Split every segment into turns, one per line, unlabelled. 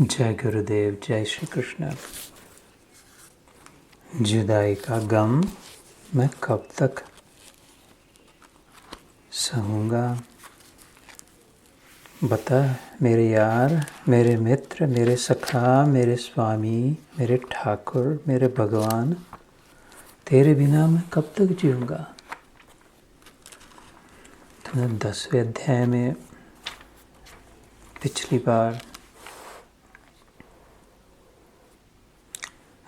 जय गुरुदेव, जय श्री कृष्ण। जुदाई का गम मैं कब तक सहूँगा। बता मेरे यार, मेरे मित्र, मेरे सखा, मेरे स्वामी, मेरे ठाकुर, मेरे भगवान, तेरे बिना मैं कब तक जीऊँगा। तुमने 10वें अध्याय में पिछली बार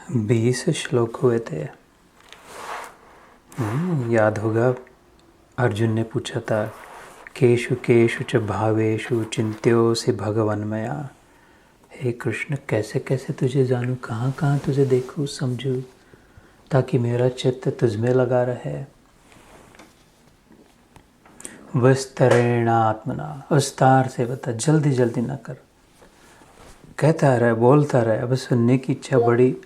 20 श्लोक हुए थे। याद होगा, अर्जुन ने पूछा था, केषु केषु च भावेषु चिन्त्योऽसि भगवन्मया। हे कृष्ण, कैसे कैसे तुझे जानूं, कहाँ कहाँ तुझे देखूं समझूं, ताकि मेरा चित्त तुझमें लगा रहे। विस्तरेण आत्मना, विस्तार से बता, जल्दी जल्दी ना कर। कहता रहे, बोलता रहे, अब सुनने की इच्छा बड़ी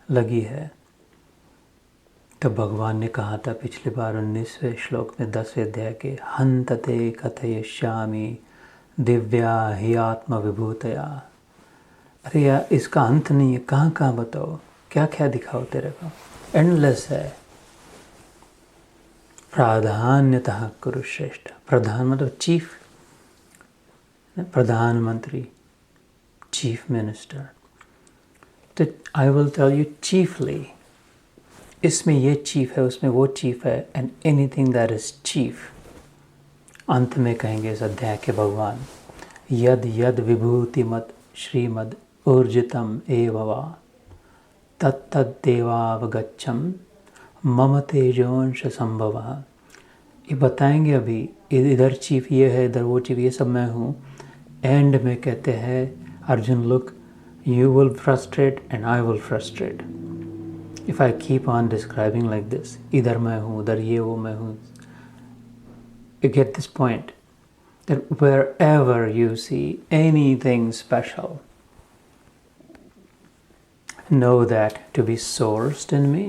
लगी है। तो भगवान ने कहा था पिछली बार 19वें श्लोक में 10वें अध्याय के, हन्तते कथयिष्यामि दिव्या हि आत्म विभूतया। अरे यार, इसका अंत नहीं है, कहाँ कहाँ बताओ, क्या क्या दिखाओ तेरे को, एंडलेस है। प्राधान्यतः कुरु श्रेष्ठ। प्रधान मतलब चीफ, प्रधानमंत्री, चीफ मिनिस्टर। तो I will tell you chiefly, इसमें ये चीफ है, उसमें वो चीफ है, and anything that is chief. अंत में कहेंगे इस अध्याय के भगवान, यद यद विभूति मत श्रीमद ऊर्जितम एव वा तत्तदेवावगच्छम मम तेजोंश संभव। ये बताएंगे अभी, इधर चीफ ये है, इधर वो चीफ, ये सब मैं हूँ। एंड में कहते हैं Arjun, look, you will frustrate and I will frustrate if I keep on describing like this. इधर मैं हूँ, उधर ये वो मैं हूँ. You get this point that wherever you see anything special, know that to be sourced in me.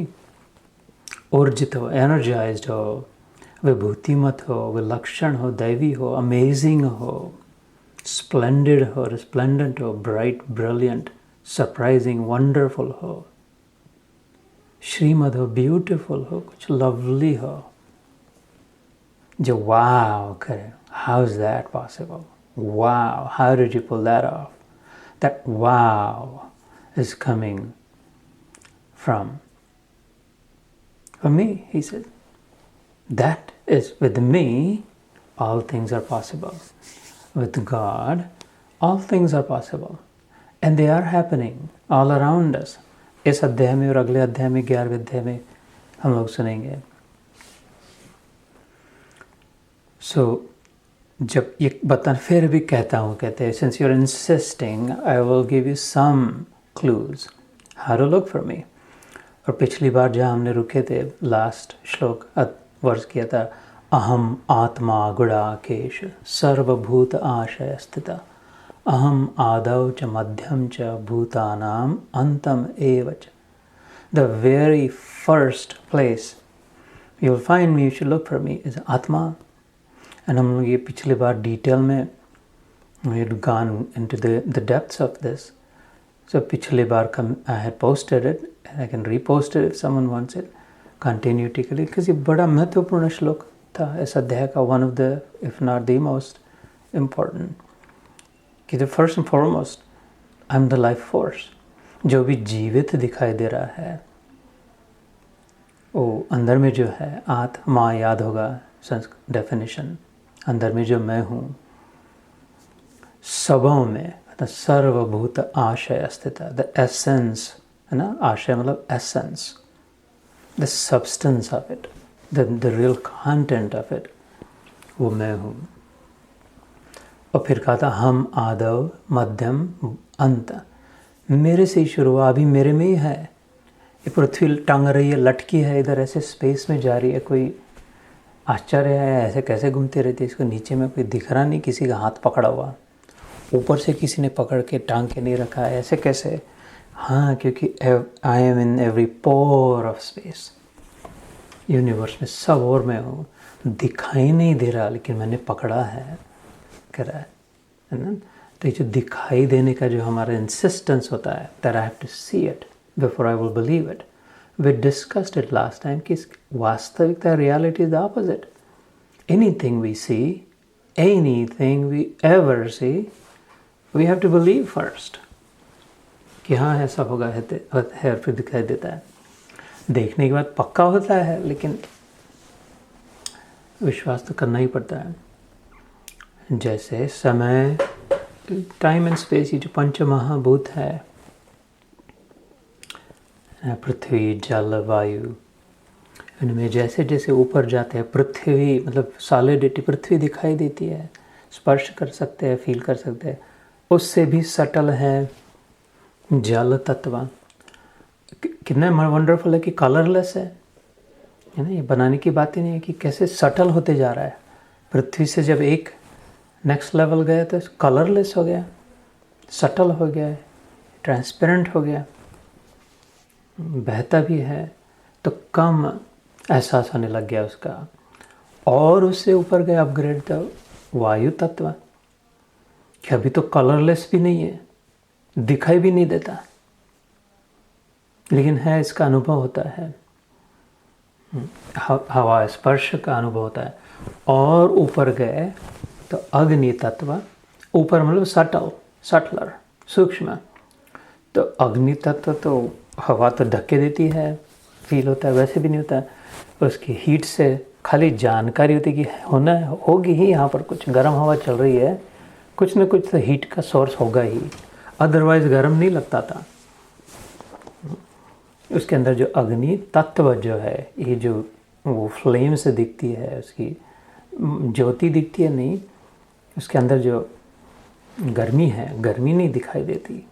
ऊर्जित हो, energized हो, विभूतिमत हो, विलक्षण हो, दैवी हो, amazing हो, splendid हो, resplendent हो, bright, brilliant, surprising, wonderful हो, श्रीमद हो, beautiful हो, कुछ lovely हो, जो wow करे, how is that possible? Wow, how did you pull that off? That wow is coming from me, he said. That is, with me, all things are possible. With God, all things are possible. And they are happening all around us. इस अध्याय में और अगले अध्याय में, 11वें अध्याय में हम लोग सुनेंगे। जब ये बता, फिर भी कहता हूँ, कहते हैं, since you're insisting, I will give you some clues how to look for me. और पिछली बार जहाँ हमने रुके थे, लास्ट श्लोक वर्ष किया था, अहम आत्मा गुणाकेश सर्वभूत आशय स्थिता अहम आदौ च मध्यम च भूतानाम अंतम एव च। The very first place you will find me, you should look for me, is आत्मा। And हम लोग ये पिछली बार डिटेल में we had gone into the depths of this. So पिछली बार I had posted it and I can repost it if someone wants it continuously, because ये बड़ा महत्वपूर्ण श्लोक था इस अध्याय का, one of the, if not the most important, कि the first and foremost I am the life force. जो भी जीवित दिखाई दे रहा है वो अंदर में जो है आत्मा, याद होगा संस्कृत डेफिनेशन, अंदर में जो मैं हूँ, सबों में सर्वभूत आशय स्थित, द एसेंस है ना, आशय मतलब essence, the substance of it, the real content of it, वो मैं हूँ। और फिर कहा था, हम आदव मध्यम अंत, मेरे से ही शुरू हुआ, अभी मेरे में ही है। ये पृथ्वी टांग रही है, लटकी है इधर, ऐसे स्पेस में जा रही है, कोई आश्चर्य है, ऐसे कैसे घूमती रहती है, इसको नीचे में कोई दिख रहा नहीं, किसी का हाथ पकड़ा हुआ, ऊपर से किसी ने पकड़ के टांग के नहीं रखा है, ऐसे कैसे? हाँ, क्योंकि I am in every pore of space, universe में सब और मैं हूँ, दिखाई नहीं दे रहा लेकिन मैंने पकड़ा है, कह रहा है ना। तो ये जो दिखाई देने का जो हमारा इंसिस्टेंस होता है, that I have to see it before I will believe it, we discussed it last time कि वास्तविकता, reality is the opposite. Anything we see, anything we ever see, we have to believe first कि हाँ ऐसा होगा है, फिर दिखाई देता है. देखने के बाद पक्का होता है, लेकिन विश्वास तो करना ही पड़ता है. जैसे समय, टाइम एंड स्पेस, ये जो पंच महाभूत है, पृथ्वी, जल, वायु, इनमें जैसे जैसे ऊपर जाते हैं, पृथ्वी मतलब सॉलिडिटी, पृथ्वी दिखाई देती है, स्पर्श कर सकते हैं, फील कर सकते हैं. उससे भी सटल है जल तत्व. कितना वंडरफुल है कि कलरलेस है ना. ये बनाने की बात ही नहीं है कि कैसे सटल होते जा रहा है. पृथ्वी से जब एक नेक्स्ट लेवल गया तो कलरलेस हो गया, सटल हो गया, ट्रांसपेरेंट हो गया, बहता भी है, तो कम एहसास होने लग गया उसका. और उससे ऊपर गया अपग्रेड तो वायु तत्व, कि अभी तो कलरलेस भी नहीं है, दिखाई भी नहीं देता, लेकिन है, इसका अनुभव होता है, हवा स्पर्श का अनुभव होता है. और ऊपर गए तो अग्नि तत्व, ऊपर मतलब सटलर, सूक्ष्म. तो अग्नि तत्व तो हवा तो धक्के देती है, फील होता है, वैसे भी नहीं होता है. उसकी हीट से खाली जानकारी होती है कि होना होगी ही, यहाँ पर कुछ गर्म हवा चल रही है, कुछ न कुछ तो हीट का सोर्स होगा ही, अदरवाइज गर्म नहीं लगता था. उसके अंदर जो अग्नि तत्व जो है, ये जो वो फ्लेम से दिखती है, उसकी ज्योति दिखती है नहीं, उसके अंदर जो गर्मी है, गर्मी नहीं दिखाई देती.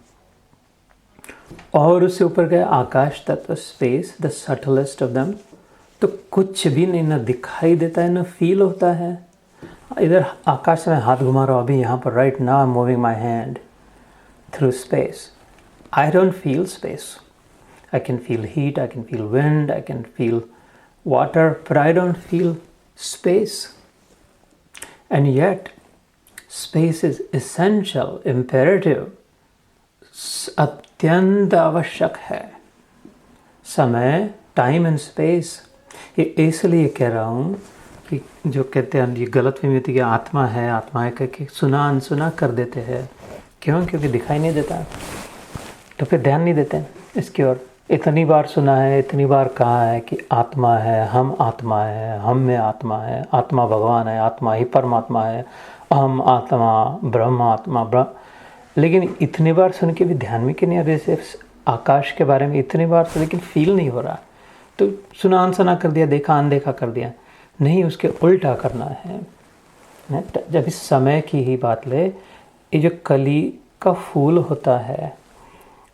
और उससे ऊपर गया आकाश तत्व, space, the subtlest of them. तो कुछ भी नहीं, ना दिखाई देता है, ना फील होता है. इधर आकाश में हाथ घुमा रहा हूँ अभी, यहाँ पर right now I am moving my hand through space. I don't feel space. I can feel heat, I can feel wind, I can feel water, but I don't feel space. And yet, space is essential, imperative, अत्यंत आवश्यक है. समय, time and space, ये इसलिए कह रहा हूँ कि जो कहते हैं ये गलतफहमी होती है कि आत्मा है, आत्मा है करके सुना अनसुना कर देते हैं. क्यों? क्योंकि दिखाई नहीं देता, तो फिर ध्यान नहीं देते इसकी ओर. इतनी बार सुना है, इतनी बार कहा है कि आत्मा है, हम आत्मा है, हम में आत्मा है, आत्मा भगवान है, आत्मा ही परमात्मा है, अहम आत्मा, ब्रह्म आत्मा, लेकिन इतनी बार सुन के भी ध्यान में कि नहीं आ रहे. सिर्फ आकाश के बारे में इतनी बार सुन, लेकिन फील नहीं हो रहा. तो सुना अनसुना कर दिया, देखा अनदेखा कर दिया. नहीं, उसके उल्टा करना है. जब इस समय की ही बात ले, ये जो कली का फूल होता है,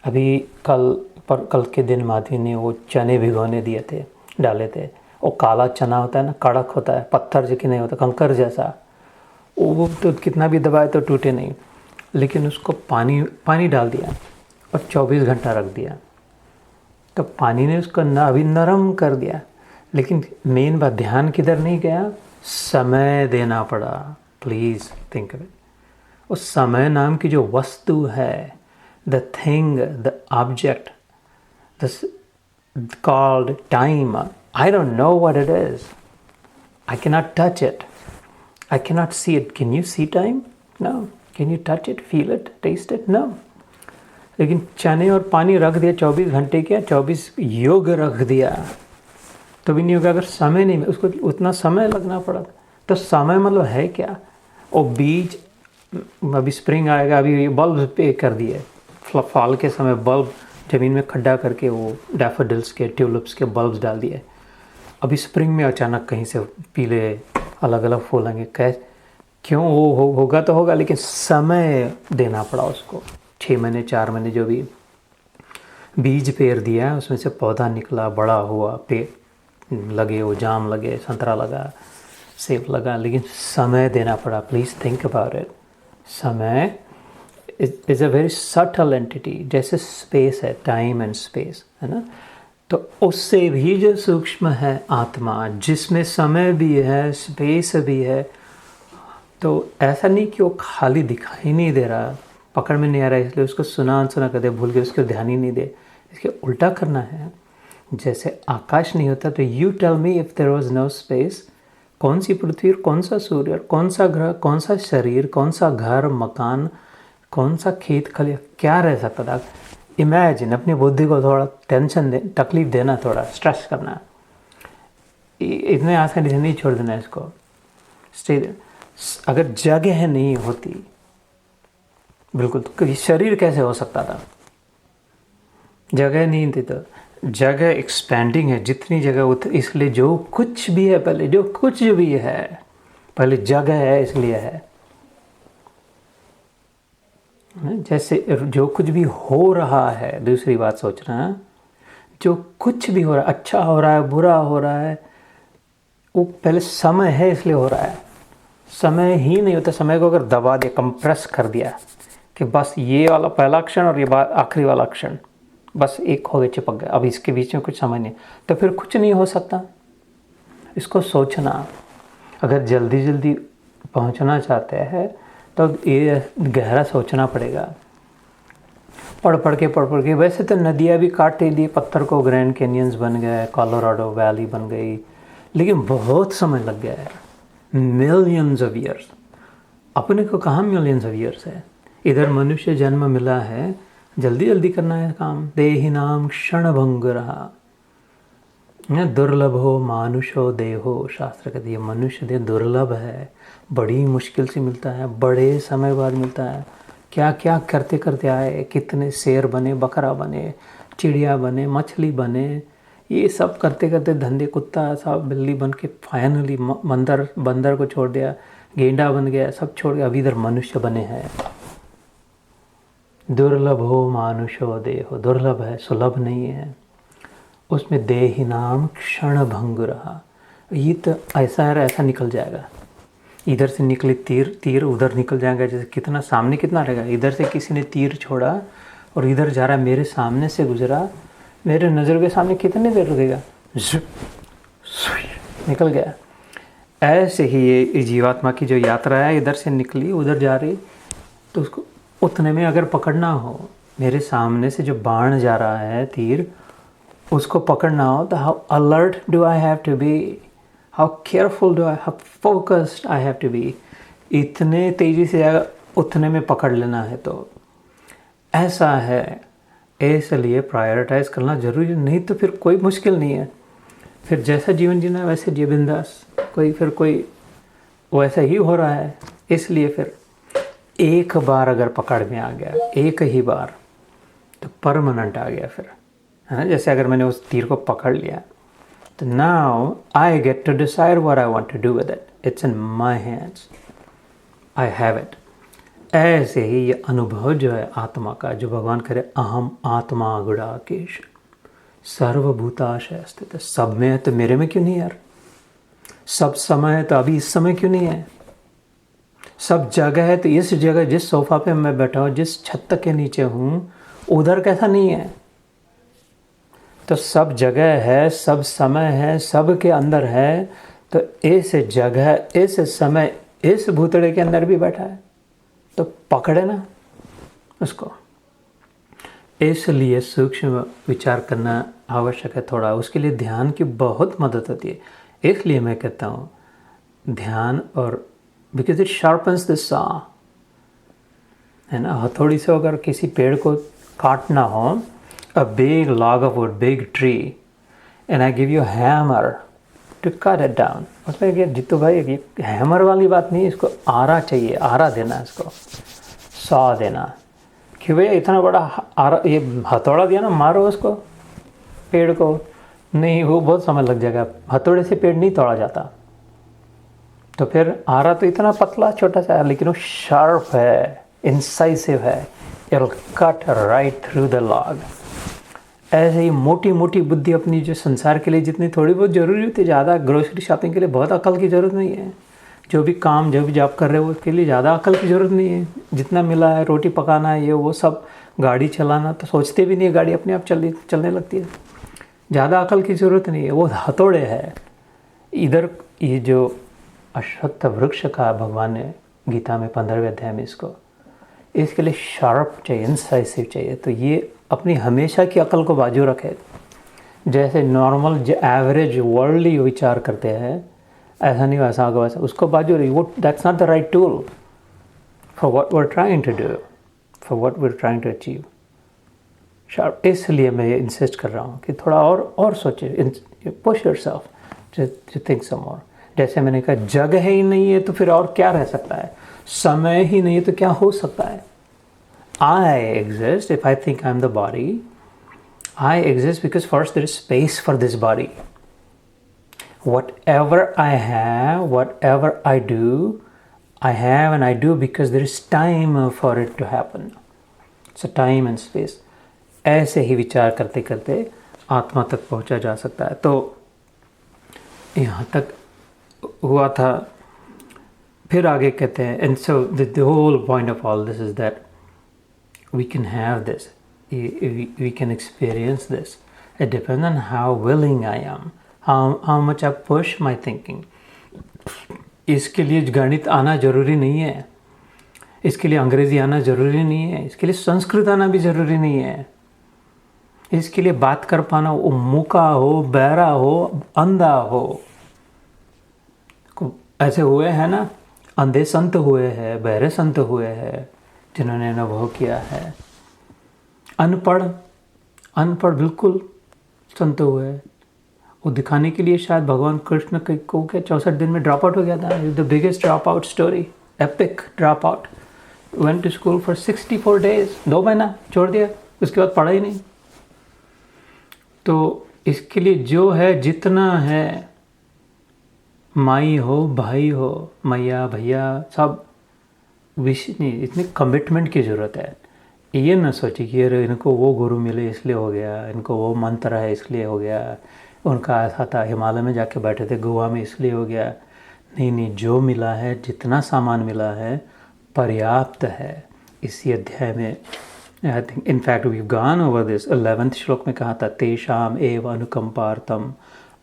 अभी कल के दिन माधवी ने वो चने भिगोने दिए थे, डाले थे. वो काला चना होता है ना, कड़क होता है, पत्थर जो कि नहीं होता, कंकर जैसा. वो तो कितना भी दबाए तो टूटे नहीं. लेकिन उसको पानी डाल दिया और 24 घंटा रख दिया, तो पानी ने उसको अभी नरम कर दिया. लेकिन मेन बात, ध्यान किधर नहीं गया, समय देना पड़ा. Please think of it. उस समय नाम की जो वस्तु है, the thing, the object, this called time, I don't know what it is. I cannot touch it. I cannot see it. Can you see time? No. Can you touch it, feel it, taste it? No. लेकिन चने और पानी रख दिया 24 घंटे, क्या 24 योग रख दिया तो भी नहीं होगा अगर समय नहीं, उसको उतना समय लगना पड़ा. तो समय मतलब है क्या? वो बीज, अभी स्प्रिंग आएगा, अभी बल्ब पे कर दिए, फॉल के समय बल्ब ज़मीन में खड्डा करके वो डैफोडिल्स के, ट्यूलिप्स के बल्ब्स डाल दिए. अभी स्प्रिंग में अचानक कहीं से पीले अलग अलग फूल आएंगे. क्यों? वो होगा तो होगा, लेकिन समय देना पड़ा उसको. 6 महीने 4 महीने जो भी बीज पेर दिया, उसमें से पौधा निकला, बड़ा हुआ, पेड़ लगे, वो जाम लगे, संतरा लगा, सेब लगा, लेकिन समय देना पड़ा. Please think about it. समय is a very subtle entity, जैसे स्पेस है, टाइम एंड स्पेस है ना. तो उससे भी जो सूक्ष्म है आत्मा, जिसमें समय भी है, स्पेस भी है, तो ऐसा नहीं कि वो खाली दिखाई नहीं दे रहा, पकड़ में नहीं आ रहा है इसलिए उसको सुना अनसुना कर दे, भूल के उसको ध्यान ही नहीं दे। इसके उल्टा करना है। जैसे आकाश नहीं होता तो you tell me if there was no space, कौन सी पृथ्वी, कौन सा सूर्य, कौन सा ग्रह, कौन सा शरीर, कौन सा घर मकान, कौन सा खेत खलिया, क्या रह सकता था। इमेजिन, अपनी बुद्धि को थोड़ा टेंशन दे, तकलीफ देना, थोड़ा स्ट्रेस करना, इतने आसानी से नहीं छोड़ देना इसको। अगर जगह नहीं होती बिल्कुल, तो शरीर कैसे हो सकता था? जगह नहीं थी तो जगह एक्सपेंडिंग है, जितनी जगह इसलिए जो कुछ भी है पहले, जो कुछ भी है पहले जगह है इसलिए है। जैसे जो कुछ भी हो रहा है, दूसरी बात सोचना, जो कुछ भी हो रहा है, अच्छा हो रहा है, बुरा हो रहा है, वो पहले समय है इसलिए हो रहा है। समय ही नहीं होता, समय को अगर दबा दिया, कंप्रेस कर दिया कि बस ये वाला पहला क्षण और ये आखिरी वाला क्षण बस एक हो गए, चिपक गए, अब इसके बीच में कुछ समय नहीं, तो फिर कुछ नहीं हो सकता। इसको सोचना, अगर जल्दी जल्दी पहुंचना चाहते हैं तो ये गहरा सोचना पड़ेगा। पढ़ पढ़ के वैसे तो नदियाँ भी काट दी, पत्थर को ग्रैंड कैनियंस बन गए, कोलोराडो वैली बन गई, लेकिन बहुत समय लग गया है, मिलियंस ऑफ ईयर्स। अपने को कहाँ मिलियंस ऑफ ईयर्स है, इधर मनुष्य जन्म मिला है, जल्दी जल्दी करना है काम। देहि नाम क्षण भंग रहा, दुर्लभ हो मानुषो देहो, शास्त्र कहते हैं मनुष्य देह दुर्लभ है, बड़ी मुश्किल से मिलता है, बड़े समय बाद मिलता है। क्या क्या करते करते आए, कितने शेर बने, बकरा बने, चिड़िया बने, मछली बने, ये सब करते करते धंधे, कुत्ता सब बिल्ली बन के फाइनली बंदर को छोड़ दिया, गेंडा बन गया, सब छोड़ के अभी इधर मनुष्य बने हैं। दुर्लभ हो मानुषो देहो, दुर्लभ है, सुलभ नहीं है। उसमें देहि नाम क्षण भंग रहा, ये तो ऐसा है ऐसा निकल जाएगा। इधर से निकले तीर उधर निकल जाएगा, जैसे कितना सामने कितना रहेगा। इधर से किसी ने तीर छोड़ा और इधर जा रहा, मेरे सामने से गुजरा, मेरे नज़र के सामने कितने देर रुकेगा, निकल गया। ऐसे ही ये जीवात्मा की जो यात्रा है, इधर से निकली उधर जा रही, तो उसको उतने में अगर पकड़ना हो, मेरे सामने से जो बाण जा रहा है तीर, उसको पकड़ना हो तो how alert do I have to be, how careful do I, how focused I have to be. इतने तेज़ी से अगर उतने में पकड़ लेना है तो ऐसा है, इसलिए प्रायोरिटाइज करना ज़रूरी, नहीं तो फिर कोई मुश्किल नहीं है। फिर जैसा जीवन जीना वैसे जिए बिंदास, कोई वैसा ही हो रहा है। इसलिए फिर एक बार अगर पकड़ में आ गया, एक ही बार, तो परमानेंट आ गया फिर, है ना। जैसे अगर मैंने उस तीर को पकड़ लिया तो now I get to decide what I want to do with it, it's in my hands, I have it. ऐसे ही ये अनुभव जो है आत्मा का, जो भगवान करे अहम आत्मा गुड़ाकेश सर्वभूताशय स्थित, सब में है तो मेरे में क्यों नहीं यार, सब समय है तो अभी इस समय क्यों नहीं है, सब जगह है तो इस जगह, जिस सोफा पे मैं बैठा हूँ, जिस छत के नीचे हूँ, उधर कैसा नहीं है। तो सब जगह है, सब समय है, सब के अंदर है, तो इस जगह, इस समय, इस भूतड़े के अंदर भी बैठा है, तो पकड़े ना उसको। इसलिए सूक्ष्म विचार करना आवश्यक है थोड़ा, उसके लिए ध्यान की बहुत मदद होती है। इसलिए मैं कहता हूँ ध्यान, और because it sharpens the saw, है ना। हथौड़ी से अगर किसी पेड़ को काटना हो, a big log of wood, big tree, and I give you a hammer to cut it down, उसमें क्या जीतू भाई, ये हैमर वाली बात नहीं, इसको आरा चाहिए, आरा देना, इसको सॉ देना कि भैया इतना बड़ा आरा, ये हथौड़ा दिया ना, मारो उसको पेड़ को, नहीं वो बहुत समय लग जाएगा, हथौड़े से पेड़ नहीं तोड़ा जाता। तो फिर आरा तो इतना पतला छोटा सा है, लेकिन वो शार्प है, इंसाइसिव है, it will cut right through the log. ऐसे ही मोटी मोटी बुद्धि अपनी जो संसार के लिए जितनी थोड़ी बहुत ज़रूरी होती है, ज़्यादा ग्रोसरी शॉपिंग के लिए बहुत अकल की ज़रूरत नहीं है। जो भी काम, जो भी जॉब कर रहे हो, उसके लिए ज़्यादा अकल की ज़रूरत नहीं है। जितना मिला है, रोटी पकाना है, ये वो सब, गाड़ी चलाना तो सोचते भी नहीं है, गाड़ी अपने आप चलने लगती है, ज़्यादा अकल की ज़रूरत नहीं है। वो हथौड़े है। इधर ये जो अश्वत्थ वृक्ष का भगवान ने गीता में 15वें अध्याय में इसके लिए शार्प चाहिए, इंसाइसिव चाहिए। तो ये अपनी हमेशा की अकल को बाजू रखे। जैसे नॉर्मल एवरेज वर्ल्डली विचार करते हैं, ऐसा नहीं वैसा होगा वैसा, उसको बाजू रही। वो that's not the right tool for what we are trying to do, for what we are trying to achieve. Sharp, इसलिए मैं ये इंसिस्ट कर रहा हूँ कि थोड़ा और सोचे, push yourself to think some more. जैसे मैंने कहा, जगह ही नहीं है तो फिर और क्या रह सकता है, समय ही नहीं है तो क्या हो सकता है। I exist if I think I'm the body. I exist because first there is space for this body. Whatever I have, whatever I do, I have and I do because there is time for it to happen. So time and space. ऐसे ही विचार करते करते आत्मा तक पहुंचा जा सकता है। तो यहाँ तक हुआ था। फिर आगे कहते हैं, and so the whole point of all this is that we can have this, we can experience this. It depends on how willing I am, how much I push my thinking. इसके लिए गणित आना ज़रूरी नहीं है, इसके लिए अंग्रेज़ी आना ज़रूरी नहीं है, इसके लिए संस्कृत आना भी ज़रूरी नहीं है, इसके लिए बात कर पाना, वो मूका हो, बहरा हो, अंधा हो। ऐसे हुए हैं ना, अंधे संत हुए हैं, बहरे संत हुए हैं जिन्होंने अनुभव किया है। अनपढ़ बिल्कुल संत हुए हैं। वो दिखाने के लिए शायद भगवान कृष्ण को क्या 64 दिन में ड्रॉप आउट हो गया था। The biggest dropout story, epic dropout. Went to school for 64 days, 2 महीना छोड़ दिया, उसके बाद पढ़ा ही नहीं। तो इसके लिए जो है, जितना है, माई हो, भाई हो, मैया, भैया, सब नहीं, इतनी कमिटमेंट की ज़रूरत है। ये ना सोचिए कि अरे इनको वो गुरु मिले इसलिए हो गया, इनको वो मंत्र है इसलिए हो गया, उनका ऐसा था, हिमालय में जाके बैठे थे, गोवा में इसलिए हो गया। नहीं, जो मिला है, जितना सामान मिला है पर्याप्त है। इसी अध्याय में I think in fact we gone over this. 11वें श्लोक में कहा था, तेषाम एव अनुकंपार्थम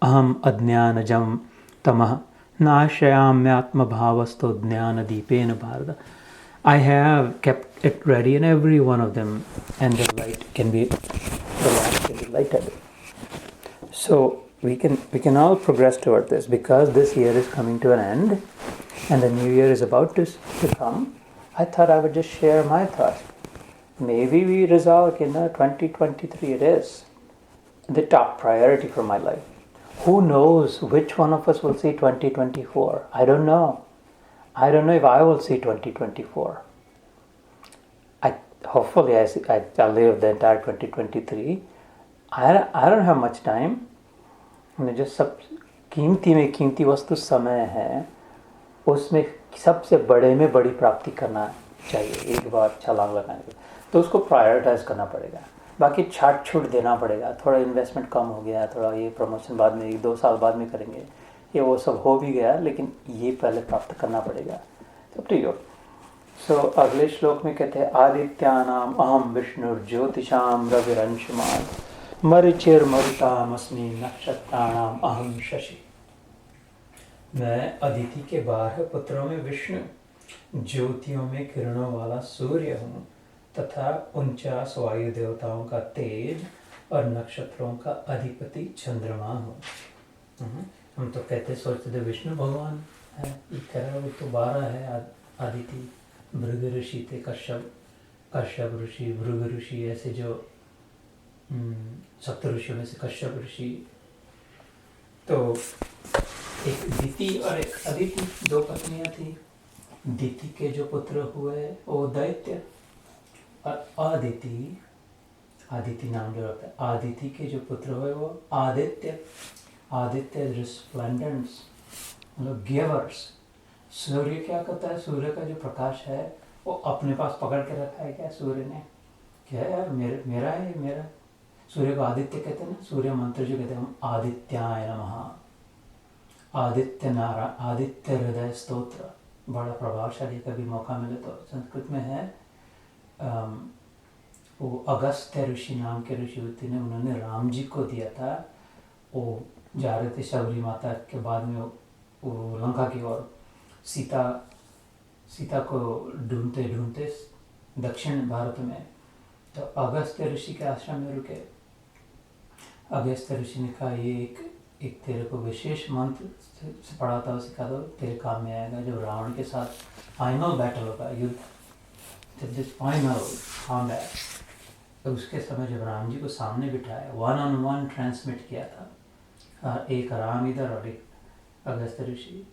अहम अज्ञानजम तमः नाशयाम्यात्मभावस्तो ज्ञानदीपेन Bharat. I have kept it ready in every one of them, and the lamp can be lighted. So we can all progress toward this, because this year is coming to an end, and the new year is about to come. I thought I would just share my thoughts. Maybe we resolve in 2023 it is the top priority for my life. Who knows which one of us will see 2024? I don't know. I don't know if I will see 2024. Hopefully I'll live the entire 2023. I don't have much time. जो सब कीमती में कीमती वस्तु समय है, उसमें सबसे बड़े में बड़ी प्राप्ति करना चाहिए। एक बार छलांग लगाने के, तो उसको प्रायोरिटाइज करना पड़ेगा। बाकी छाट छूट देना पड़ेगा। थोड़ा इन्वेस्टमेंट कम हो गया, थोड़ा ये प्रमोशन बाद में 1-2 साल बाद में करेंगे, ये वो सब हो भी गया, लेकिन ये पहले प्राप्त करना पड़ेगा। सब ठीक हो। सो अगले श्लोक में कहते हैं, आदित्यानाम अहम विष्णुर्ज्योतिषाम रविरंशमान मरीचिर्मरुतामस्मि नक्षत्राणाम अहम शशि। मैं अदिति के 12 पुत्रों में विष्णु, ज्योतियों में किरणों वाला सूर्य हूँ, तथा 49 वायु देवताओं का तेज और नक्षत्रों का अधिपति चंद्रमा हूँ। हम तो कहते सोचते थे विष्णु भगवान है, ये कह रहा वो तो 12 है। आदिति, भृग ऋषि थे, कश्यप ऋषि, भृग ऋषि, ऐसे जो 7 ऋषियों में से कश्यप ऋषि। तो एक दिति और एक अदिति, 2 पत्नियां थी। दिति के जो पुत्र हुए वो दैत्य, और आदिति नाम जो रखता है, आदिति के जो पुत्र हुए वो आदित्य। आदित्य रिस्प्लेंडेंट्स, मतलब गिवर्स। सूर्य क्या करता है, सूर्य का जो प्रकाश है वो अपने पास पकड़ के रखा है क्या सूर्य ने, क्या है यार मेरा है, मेरा। सूर्य को आदित्य कहते हैं ना। सूर्य मंत्र जो कहते हैं हम, आदित्याय नमः, आदित्य हृदय स्तोत्र, बड़ा प्रभावशाली। कभी मौका मिले तो संस्कृत में है। वो अगस्त्य ऋषि नाम के ऋषि होते ने, उन्होंने राम जी को दिया था। वो जा रहे थे शबरी माता के बाद में वो लंका की ओर, सीता सीता को ढूंढते ढूंढते दक्षिण भारत में, तो अगस्त्य ऋषि के आश्रम में रुके। अगस्त्य ऋषि ने कहा ये एक तेरे को विशेष मंत्र से पढ़ाता हूँ, सिखा दो, तेरे काम में आएगा। जब रावण के साथ फाइनल बैटल होगा, युद्ध, जब दिस फाइनल कॉम्बैट, तो उसके समय जब राम जी को सामने बिठाया, 1-on-1 ट्रांसमिट किया था, एक राम इधर और एक अगस्त्य ऋषि,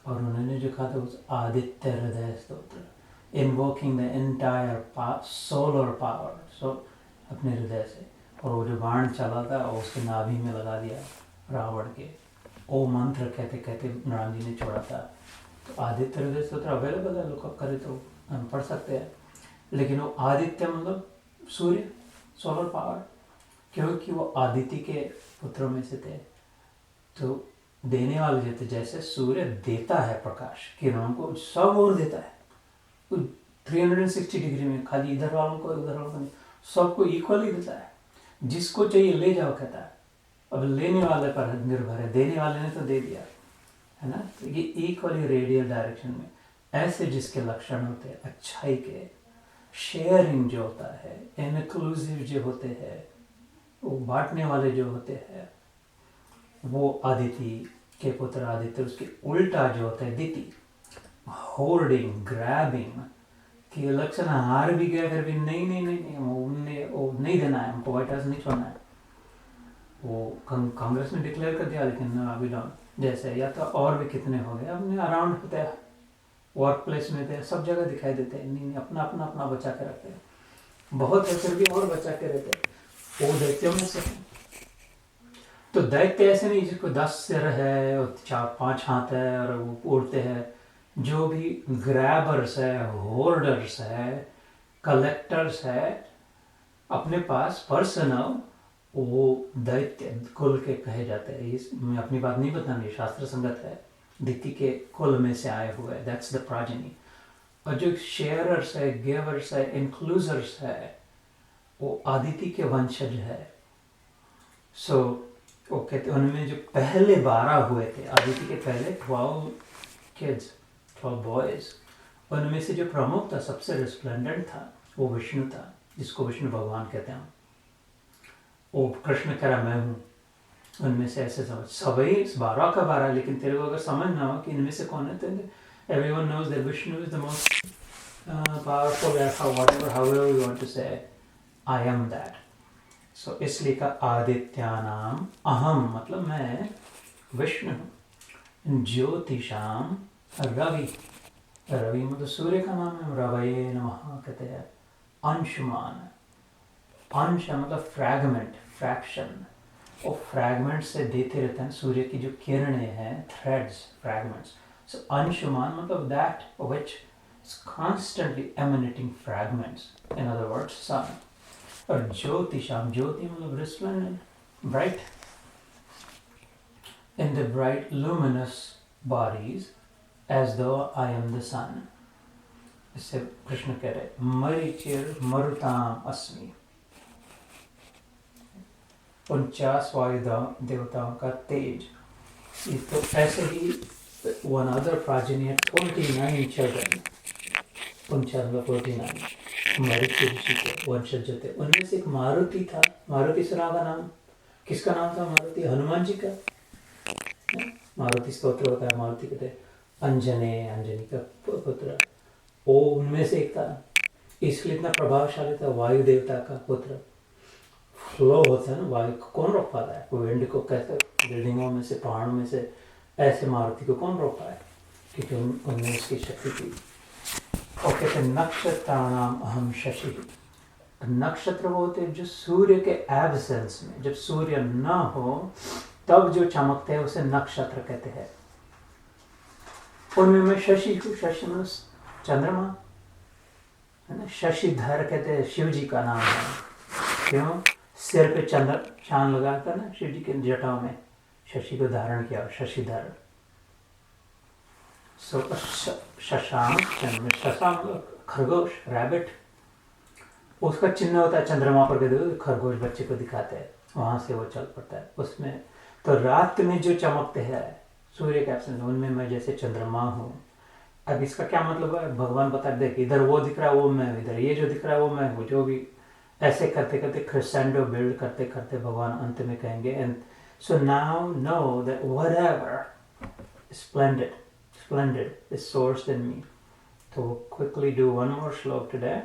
और उन्होंने जो कहा था उस Aditya Hridaya Stotra, invoking the entire solar power, so अपने हृदय से, और वो जो बाण चला था और उसके नाभि में लगा दिया रावण के, ओ मंत्र कहते कहते राम जी ने छोड़ा था। तो आदित्य हृदय स्तोत्र अवेलेबल है, लोग करे तो हम पढ़ सकते हैं। लेकिन वो आदित्य मतलब सूर्य, सोलर पावर, क्योंकि वो आदित्य के पुत्रों में से थे। तो देने वाले जो थे, जैसे सूर्य देता है प्रकाश किरणों को, सब और देता है 360 डिग्री में, खाली इधर वालों को उधर वालों को नहीं, सबको इक्वली देता है। जिसको चाहिए ले जाओ कहता है। अब लेने वाले पर निर्भर है, देने वाले ने तो दे दिया है ना। तो ये इक्वली रेडियल डायरेक्शन में ऐसे जिसके लक्षण होते हैं अच्छाई के, शेयरिंग जो होता है, इनक्लूसिव जो होते हैं, वो बांटने वाले जो होते हैं, वो आदिति के पुत्र आदित्य। उसके उल्टा जो होता है दिति, होर्डिंग, ग्रैबिंग, कि इलेक्शन हार भी गया फिर भी नहीं नहीं नहीं नहीं वो नहीं देना है हमको, व्हाइट हाउस नहीं छोड़ना है। वो कांग्रेस ने डिक्लेयर कर दिया, लेकिन अभी डॉन जैसे, या तो और भी कितने हो गए अपने अराउंड होते हैं, वर्क प्लेस में थे, सब जगह दिखाई देते हैं, नहीं अपना अपना अपना बचा के रखते हैं, बहुत है फिर भी और बचा के रहते हैं। वो दैत्यों में से हैं। तो दैत्य ऐसे नहीं जिसको 10 सिर है और 4-5 हाथ है और वो उड़ते हैं। जो भी ग्रैबर्स है, होर्डर्स है, कलेक्टर्स है, अपने पास पर्सनल, वो दैत्य कुल के कहे जाते हैं। मैं अपनी बात नहीं बतानी, शास्त्र संगत है, दिति के कुल में से आए हुए, दैट्स द प्राजनी। और जो शेयरर्स है, गिवर्स है, इंक्लूजर्स है, वो आदिति के वंशज है। सो वो कहते उनमें जो पहले 12 हुए थे, आदिति के पहले 12 किड्स, 12 बॉयज, उनमें से जो प्रमुख था, सबसे रिस्प्लेंडेंट था, वो विष्णु था, जिसको विष्णु भगवान कहते हैं। वो कृष्ण कह रहा मैं हूँ, उनमें से ऐसे समझ, सभी 12 का 12, लेकिन तेरे को अगर समझना हो कि इनमें से कौन है, तो everyone knows that Vishnu is the most powerful, whatever, however you want to say, I am that. So इसलिए का आदित्यानाम अहम, मतलब मैं विष्णु हूँ। ज्योतिषाम रवि, रवि मतलब सूर्य का नाम है, रवये नमः कहते हैं। अंशुमान, अंश मतलब फ्रैगमेंट, फ्रैक्शन, और फ्रैगमेंट से देते रहते हैं सूर्य की जो किरणें हैं, थ्रेड्स, फ्रैगमेंट्स। सो अंशुमान मतलब that which is constantly emanating fragments, in other words sun. और ज्योतिषाम, ज्योति मतलब resplendent, bright, in the bright luminous bodies as though I am the सन। इससे कृष्ण कह रहे मरीचिर मरुताम अस्मि। 49 वायु देवताओं का तेज। ये तो ऐसे ही वन अदर प्राचीन 49 चिल्ड्रन, 49 मरीचि ऋषि के वंशज थे। उनमें से एक मारुति था। मारुति सुना का नाम, किसका नाम था मारुति? हनुमान जी का। मारुति स्तोत्र होता है, मारुति कहते अंजने, अंजनी का पुत्र, वो उनमें से एक था। इसलिए इतना प्रभावशाली था, वायु देवता का पुत्र। फ्लो होता है ना, वायु को कौन रोक पाता है? विंड को कैसे, बिल्डिंगों में से, पहाड़ों में से ऐसे मारुति को कौन रोक पाए? क्योंकि उनमें उसकी शक्ति थी। और कहते नक्षत्राणाम अहम शशि। नक्षत्र वो होते हैं जो सूर्य के एब्सेंस में, जब सूर्य न हो तब जो चमकते हैं उसे नक्षत्र कहते हैं। उनमें मैं शशि हूँ। शशि मतलब चंद्रमा है ना। शशिधर कहते हैं, शिव जी का नाम है। क्यों? सिर पे चंद्र चांद लगा कर ना, शिव जी के जटाओं में शशि को धारण किया, शशिधर। शशांक, शशांक खरगोश, रैबिट, उसका चिन्ह होता है चंद्रमा पर, कहते खरगोश बच्चे को दिखाते हैं, वहां से वो चल पड़ता है उसमें। तो रात में जो चमकते हैं सूर्य के एब्सेंस, उनमें मैं जैसे चंद्रमा हूँ। अब इसका क्या मतलब है? भगवान बता देख, इधर वो दिख रहा है वो मैं हूँ, इधर ये जो दिख रहा है वो मैं हूँ, जो भी ऐसे करते करते क्रिसेंडो बिल्ड करते करते भगवान अंत में कहेंगे and so now know that whatever splendid is sourced in me. So we'll quickly do one more slok today.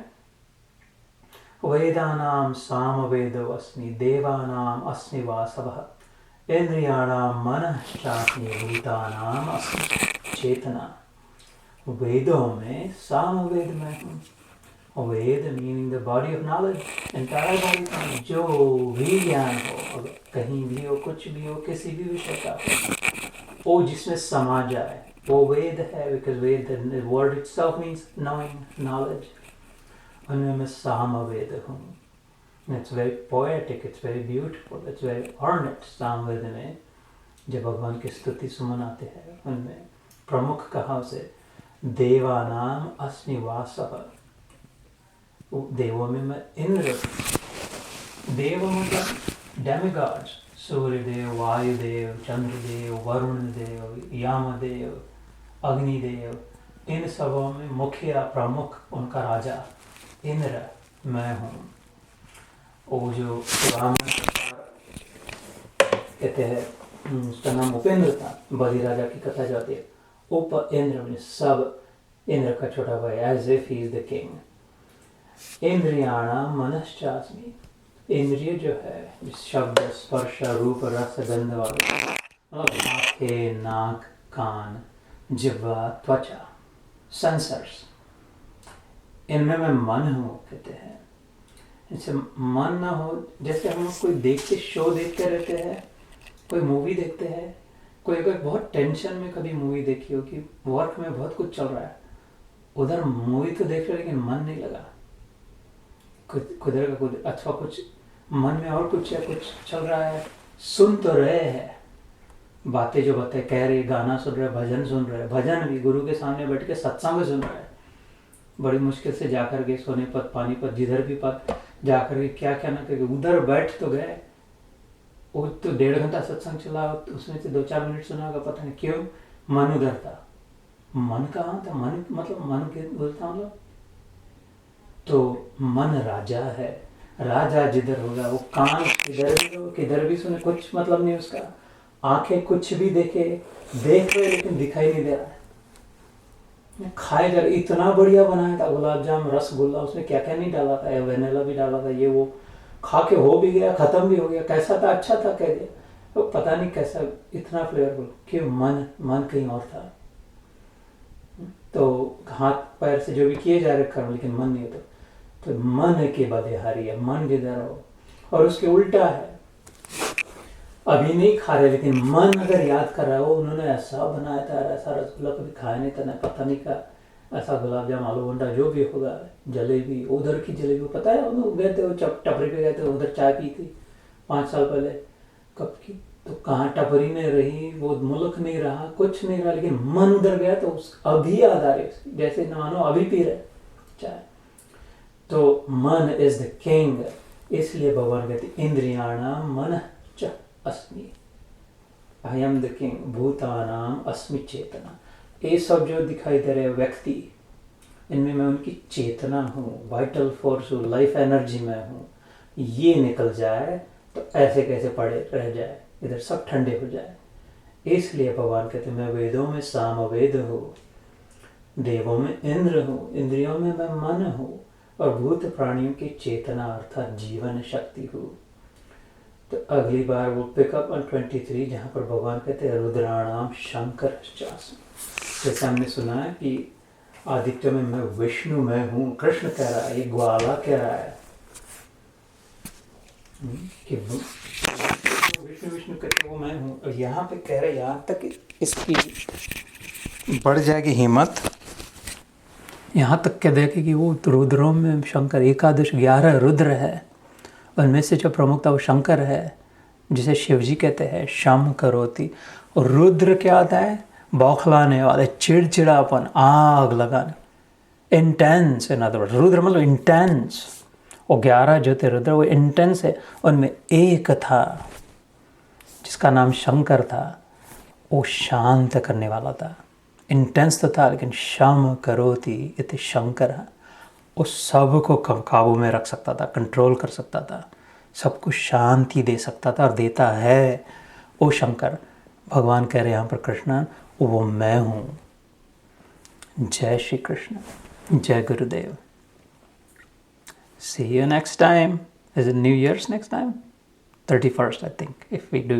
Vedanam samavedo asmi devanam asmi vasavah indriyanam manashchasmi bhutanam asmi chetana. वेदों में सामवेद में हूँ। Veda meaning the body of knowledge, entire body में जो भी ज्ञान हो, अगर कहीं भी हो, कुछ भी हो, किसी भी विषय का हो, वो जिसमें समा जाए वो वेद है, because Veda the word itself means knowing, knowledge. उनमें मैं सामवेद हूँ। It's very poetic, it's very beautiful, it's very ornate. Samaveda में जब भगवान की स्तुति सुमन आते हैं, उनमें प्रमुख कहा उसे देवानाम अस्मि वासः, देवों में मैं इंद्र। देव मतलब डेमिगॉड्स, सूर्यदेव, वायुदेव, चंद्रदेव, वरुण देव, यामदेव, अग्निदेव, इन सबों में मुखिया प्रमुख उनका राजा इंद्र मैं हूँ। वो जो राम कहते हैं उसका नाम उपेंद्र था, बलि राजा की कथा जाती है। उप इंद्र में सब, इंद्र का छोटा भाई, as if he is the king. इंद्रियाणाम मनश्चास्मि, इंद्रिय जो है शब्द स्पर्श रूप रस गंध वाले, मतलब आंखें, नाक, कान, जिह्वा, त्वचा, सेंसर्स, इनमें मैं मन हूँ कहते हैं। जैसे मन ना हो, जैसे हम लोग कोई देखते शो देखते रहते हैं, कोई मूवी देखते हैं, कोई अगर बहुत टेंशन में कभी मूवी देखी हो कि वर्क में बहुत कुछ चल रहा है, उधर मूवी तो देख रहे लेकिन मन नहीं लगा, खुदर का खुद अथवा कुछ मन में और कुछ है, कुछ चल रहा है, सुन तो रहे हैं बातें, जो बातें कह रहे, गाना सुन रहे, भजन सुन रहे, भजन भी गुरु के सामने बैठ के सत्संग सुन रहे, बड़ी मुश्किल से जाकर के सोनीपत, पानीपत, जिधर भी पत जाकर के क्या क्या ना करके उधर बैठ तो गए। वो तो 1.5 घंटा सत्संग चला, उसमें से 2-4 मिनट सुना होगा, पता नहीं क्यों मन उधर था। मन कहाँ था? मन मतलब मन के बोलता हूँ लोग, तो मन राजा है। राजा जिधर होगा वो कान किधर भी हो, किधर भी सुने, कुछ मतलब नहीं उसका। आंखें कुछ भी देखे, देख रहे लेकिन दिखाई नहीं दे रहा है। खाए जा, इतना बढ़िया बनाया था गुलाब जाम, रसगुल्ला, उसमें क्या क्या नहीं डाला था, वेनिला भी डाला था, ये वो, खा के हो भी गया, खत्म भी हो गया। कैसा था? अच्छा था कह दिया, तो पता नहीं कैसा, इतना फ्लेवरफुल, क्यों? मन कहीं और था। तो हाथ पैर से जो भी किए जा रहे कर्म, लेकिन मन नहीं होता। तो मन के बलिहारी है, मन जिधर हो। और उसके उल्टा है, अभी नहीं खा रहे लेकिन मन अगर याद कर रहा है, वो उन्होंने ऐसा बनाया था, ऐसा रसगुल्ला कभी खाया नहीं था, ना पता नहीं का, ऐसा गुलाब जाम, आलू भंडा जो भी होगा, जलेबी, उधर की जलेबी, पता है उन्होंने गए थे, वो टपरी पे गए थे, उधर चाय पी थी 5 साल पहले, कब की, तो कहाँ टपरी में रही, वो मुल्क नहीं रहा, कुछ नहीं रहा, लेकिन मन उधर गया तो अभी याद आ रही, जैसे मानो अभी पी रहे चाय। तो मन इज द किंग, इसलिए भगवान कहते इंद्रियाणाम मन च अस्मि, आई एम द किंग, भूतानाम अस्मि चेतना। ये सब जो दिखाई दे रहे व्यक्ति, इनमें मैं उनकी चेतना हूँ, वाइटल फोर्स हूँ, लाइफ एनर्जी में हूँ। ये निकल जाए तो ऐसे कैसे पड़े रह जाए, इधर सब ठंडे हो जाए। इसलिए भगवान कहते मैं वेदों में सामवेद हूँ, देवों में इंद्र हूँ, इंद्रियों में मैं मन हूँ, और भूत प्राणियों की चेतना अर्थात जीवन शक्ति हूँ। तो अगली बार वो पिकअप ऑन 23, जहाँ पर भगवान कहते हैं रुद्राणाम शंकर चास। जैसे हमने सुना है कि आदित्य में मैं विष्णु मैं हूँ, कृष्ण कह रहा है, ये ग्वाला कह रहा है कि विष्णु विष्णु कहते वो मैं हूँ। और यहाँ पे कह रहे, यहाँ तक इसकी बढ़ जाएगी हिम्मत, यहाँ तक कह देखे कि वो रुद्रों में शंकर, 11 रुद्र है, उनमें से जो प्रमुख था वो शंकर है, जिसे शिवजी कहते हैं शम करोति। और रुद्र क्या आता है? बौखलाने वाले, चिड़चिड़ापन, आग लगाने, intense. In other word Rudra मतलब इंटेंस। वो 11 जो थे रुद्र वो इंटेंस है। उनमें एक था जिसका नाम शंकर था, वो शांत करने वाला था। इंटेंस तो था, लेकिन शम करोति इति शंकर, वो सब को काबू में रख सकता था, कंट्रोल कर सकता था, सबको शांति दे सकता था और देता है वो शंकर। भगवान कह रहे हैं यहाँ पर कृष्ण, वो मैं हूँ। जय श्री कृष्ण, जय गुरुदेव। See you next time. Is it New Year's next time? 31st, I think, if we do